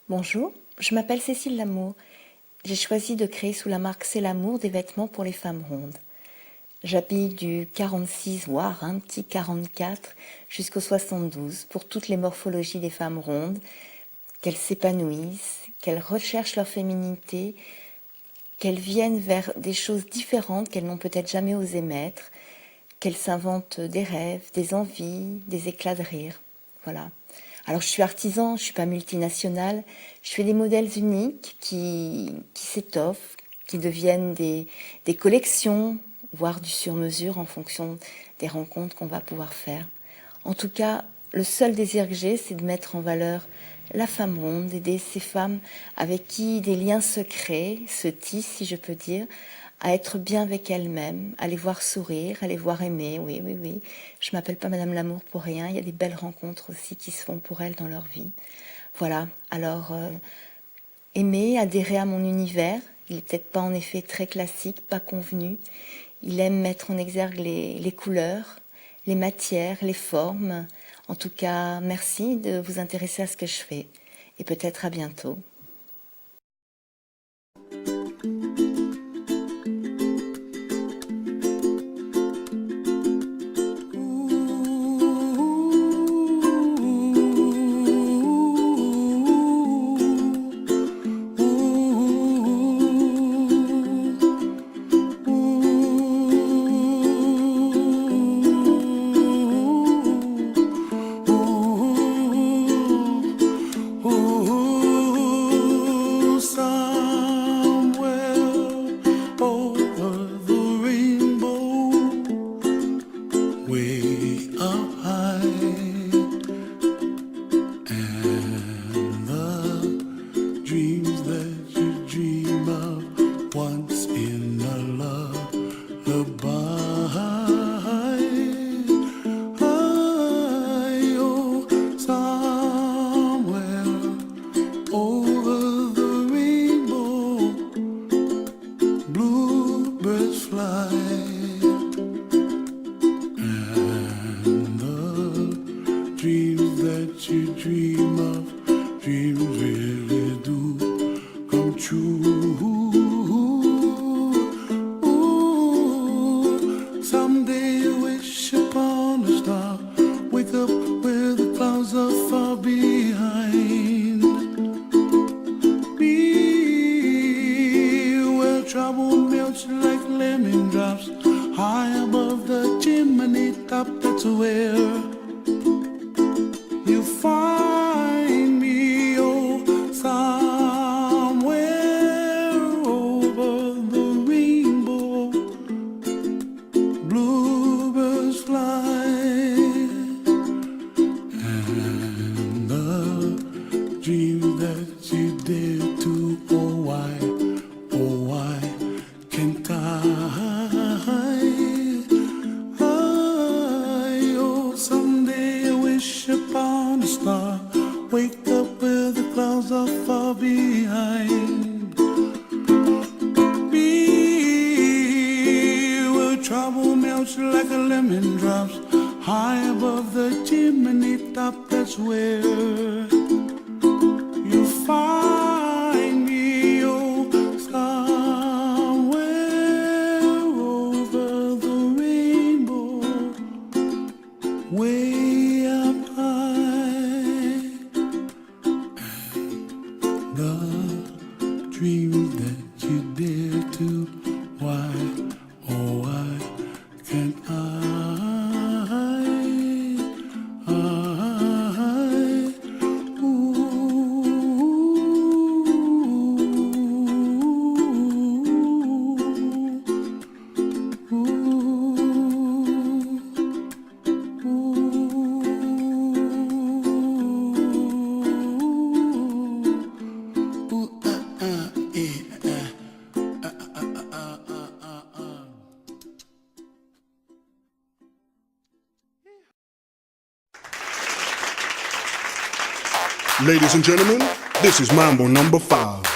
Bonjour, je m'appelle Cécile Lamour. J'ai choisi de créer sous la marque C'est l'amour des vêtements pour les femmes rondes. J'habille du 46, voire un petit 44, jusqu'au 72, pour toutes les morphologies des femmes rondes, qu'elles s'épanouissent, qu'elles recherchent leur féminité, qu'elles viennent vers des choses différentes qu'elles n'ont peut-être jamais osé mettre, qu'elles s'inventent des rêves, des envies, des éclats de rire. Voilà. Alors je suis artisan, je suis pas multinationale, je fais des modèles uniques qui s'étoffent, qui deviennent des collections, voire du sur-mesure en fonction des rencontres qu'on va pouvoir faire. En tout cas, le seul désir que j'ai, c'est de mettre en valeur la femme ronde, d'aider ces femmes avec qui des liens se créent, se tissent, si je peux dire, à être bien avec elles-mêmes, à les voir sourire, à les voir aimer, oui, oui, oui. Je m'appelle pas Madame Lamour pour rien, il y a des belles rencontres aussi qui se font pour elles dans leur vie. Voilà, alors aimer, adhérer à mon univers, il est peut-être pas en effet très classique, pas convenu. Il aime mettre en exergue les couleurs, les matières, les formes. En tout cas, merci de vous intéresser à ce que je fais et peut-être à bientôt. Ladies and gentlemen, this is Mambo number 5.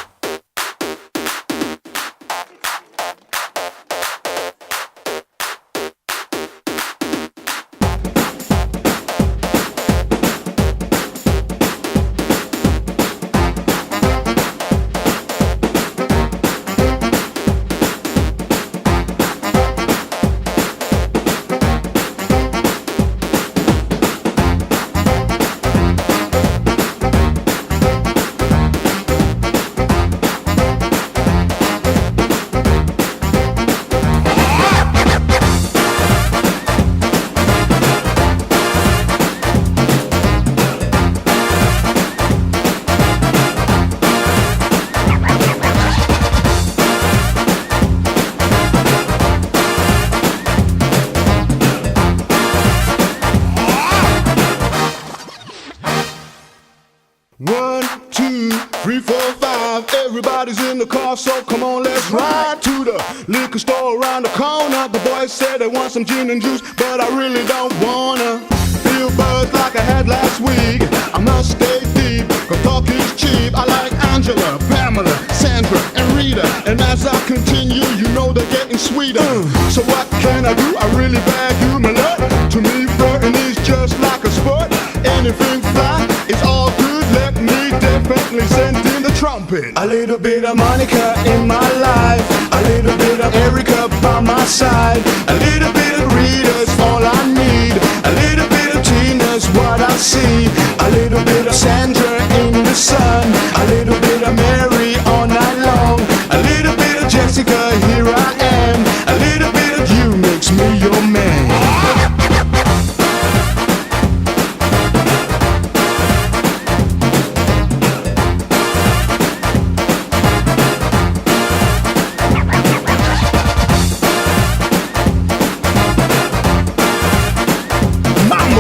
2, 3, 4, 5. Everybody's in the car, so come on, let's ride to the liquor store around the corner. The boys said they want some gin and juice, but I really don't wanna feel buzzed like I had last week. I must stay deep, cause talk is cheap. I like Angela, Pamela, Sandra, and Rita. And as I continue, you know they're getting sweeter. So what can I do? I really beg you, my love. To me, flirting is just like a sport. Anything fly, it's all good. Let me definitely send in the trumpet. A little bit of Monica in my life, a little bit of Erica by my side, a little bit of Rita's all I need, a little bit of Tina's what I see, a little bit of Sandra in the sun, a little bit of Mary all night long, a little bit of Jessica, here I am, a little bit of you makes me your man.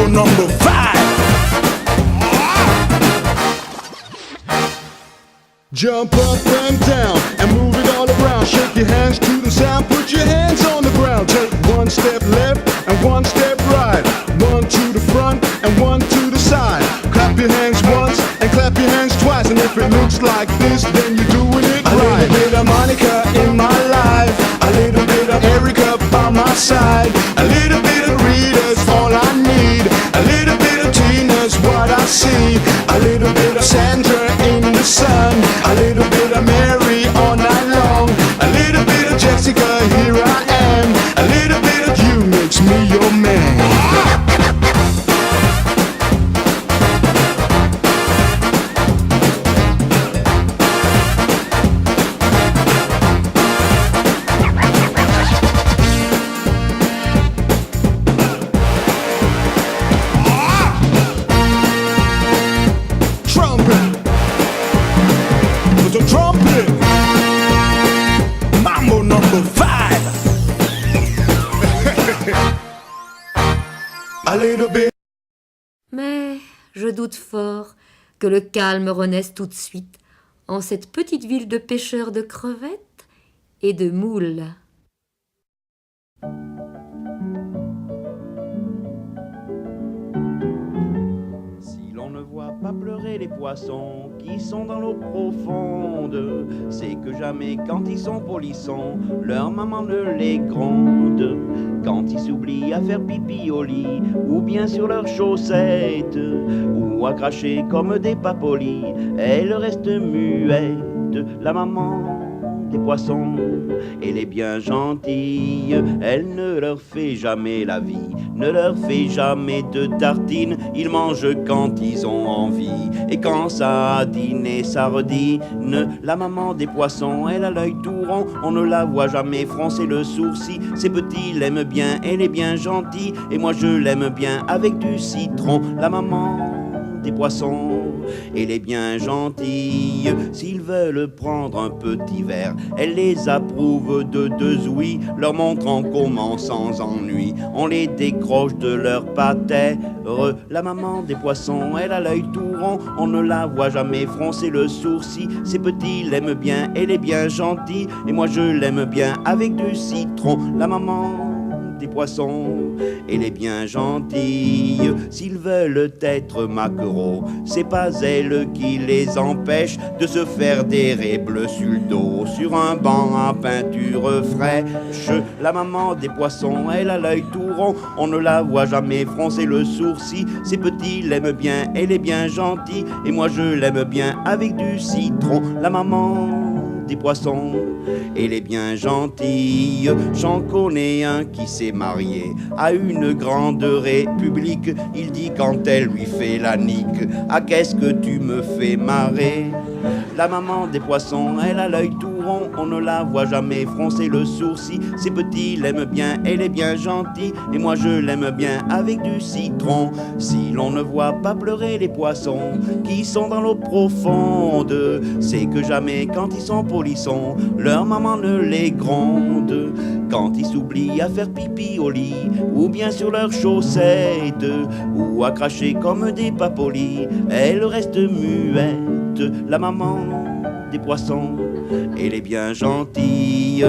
Number 5. Jump up and down and move it all around. Shake your hands to the sound, put your hands on the ground. Take one step left and one step right, one to the front and one to the side. Clap your hands once and clap your hands twice, and if it looks like this, then you're doing it right. A little bit of Monica in my life, a little bit of Erica by my side, a little bit of Rita's all I need, a little bit of Tina's what I see, a little bit of Sandra in the sun, a little bit of Mary all night long, a little bit of Jessica, here I am, a little bit of you makes me your man. Mambo number 5. A little bit. Mais je doute fort que le calme renaisse tout de suite en cette petite ville de pêcheurs de crevettes et de moules. Pas pleurer les poissons qui sont dans l'eau profonde, c'est que jamais quand ils sont polissons, leur maman ne les gronde. Quand ils s'oublient à faire pipi au lit, ou bien sur leurs chaussettes, ou à cracher comme des papolis, elles restent muettes. La maman des poissons, elle est bien gentille, elle ne leur fait jamais la vie, ne leur fait jamais de tartines, ils mangent quand ils ont envie, et quand ça a dîné, ça redine. La maman des poissons, elle a l'œil tout rond, on ne la voit jamais froncer le sourcil, ses petits l'aiment bien, elle est bien gentille, et moi je l'aime bien avec du citron. La maman des poissons, elle est bien gentille, s'ils veulent prendre un petit verre, elle les approuve de 2 ouïes, leur montrant comment sans ennui on les décroche de leur patère. La maman des poissons, elle a l'œil tout rond, on ne la voit jamais froncer le sourcil, ses petits l'aiment bien, elle est bien gentille, et moi je l'aime bien avec du citron. La maman des poissons, elle est bien gentille, s'ils veulent être maquereaux, c'est pas elle qui les empêche de se faire des raies bleues sur le dos, sur un banc à peinture fraîche. La maman des poissons, elle a l'œil tout rond, on ne la voit jamais froncer le sourcil, ses petits l'aiment bien, elle est bien gentille, et moi je l'aime bien avec du citron. La maman des poissons, elle est bien gentille. J'en connais un qui s'est marié à une grande république. Il dit quand elle lui fait la nique: ah, qu'est-ce que tu me fais marrer. La maman des poissons, elle a l'œil tout rond, on ne la voit jamais froncer le sourcil, ses petits l'aiment bien, elle est bien gentille, et moi je l'aime bien avec du citron. Si l'on ne voit pas pleurer les poissons qui sont dans l'eau profonde, c'est que jamais quand ils sont polissons, leur maman ne les gronde. Quand ils s'oublient à faire pipi au lit, ou bien sur leurs chaussettes, ou à cracher comme des papolis, elles restent muettes. toute la maman des poissons. Elle est bien gentille.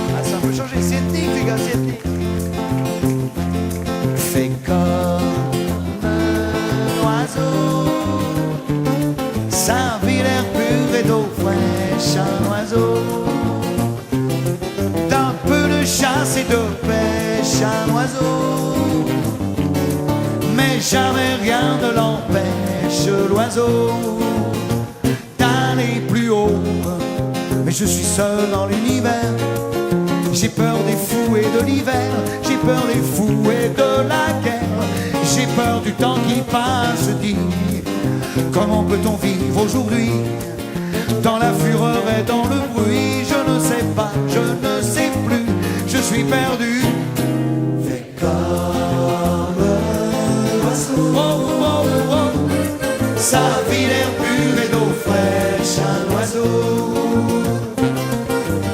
Ah, ça peut changer, c'est ethnique, les gars, c'est ethnique. Fais comme un oiseau, Saint-Hilaire pur et d'eau fraîche, un oiseau. D'un peu de chasse et de pêche, un oiseau. Mais jamais rien ne l'empêche, l'oiseau, d'aller plus haut. Mais je suis seul dans l'univers. J'ai peur des fous et de l'hiver. J'ai peur des fous et de la guerre. J'ai peur du temps qui passe, dit. Comment peut-on vivre aujourd'hui dans la fureur et dans le bruit? Je ne sais pas, je ne sais plus. Je suis perdu. Fais comme un oiseau. Oh, oh, oh. Sa vie l'air pur et d'eau fraîche, un oiseau.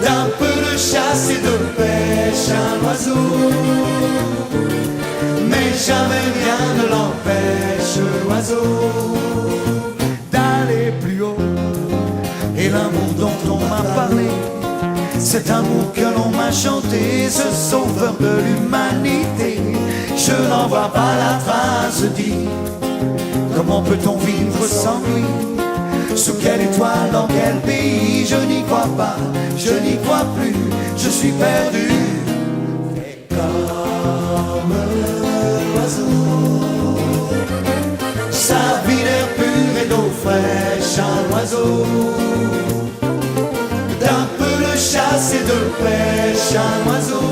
D'un peu de chasse et de pêche, un oiseau. Mais jamais rien ne l'empêche, l'oiseau, d'aller plus haut. Et l'amour dont on m'a parlé, cet amour que l'on m'a chanté, ce sauveur de l'humanité, je n'en vois pas la trace, dit. Comment peut-on vivre sans lui? Sous quelle étoile, dans quel pays? Je n'y crois pas, je n'y crois plus, je suis perdu. Et comme l'oiseau, sa vie l'air pur et d'eau fraîche, un oiseau. D'un peu de chasse et de pêche, un oiseau.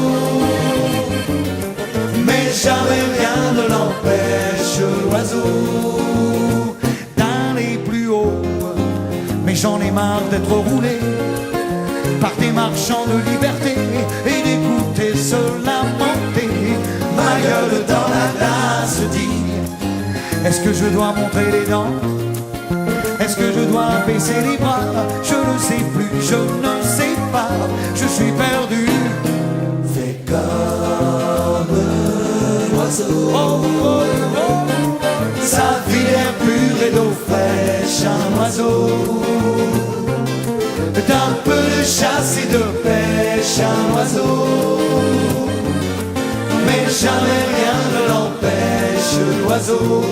Mais jamais rien ne l'empêche, l'oiseau, d'aller plus haut. Mais j'en ai marre d'être roulé par des marchands de liberté et d'écouter se lamenter, ma gueule dans la glace, dit. Est-ce que je dois montrer les dents? Est-ce que je dois baisser les bras? Je ne sais plus, je ne sais pas, je suis perdu. Fais comme l'oiseau, oh, oh, oh. Sa vie l'air pur et d'eau fraîche, un oiseau. D'un peu de chasse et de pêche, un oiseau. Mais jamais rien ne l'empêche, l'oiseau,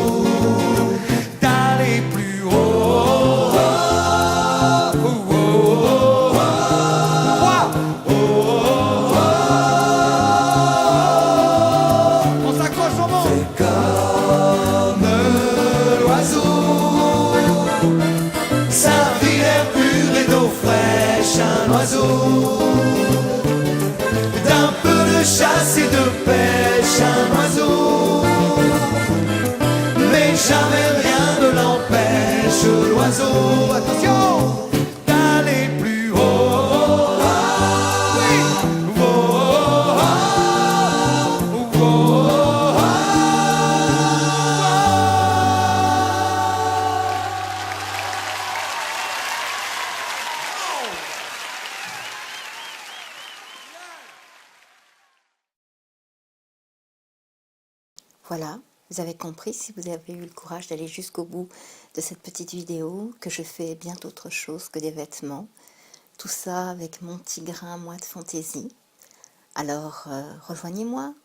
d'aller plus haut. Oh, oh, oh, oh, oh, oh, oh. On s'accroche au monde. Fais comme l'oiseau, sa vie l'air pur et d'eau fraîche, un oiseau. D'un peu de chasse et de pêche, un oiseau. Mais jamais rien ne l'empêche, l'oiseau, attention, d'aller plus haut. Oui. Oh, oh, oh, oh, oh, oh. Voilà, vous avez compris, si vous avez eu le courage d'aller jusqu'au bout de cette petite vidéo, que je fais bien autre chose que des vêtements. Tout ça avec mon petit grain, moi, de fantaisie. Alors, rejoignez-moi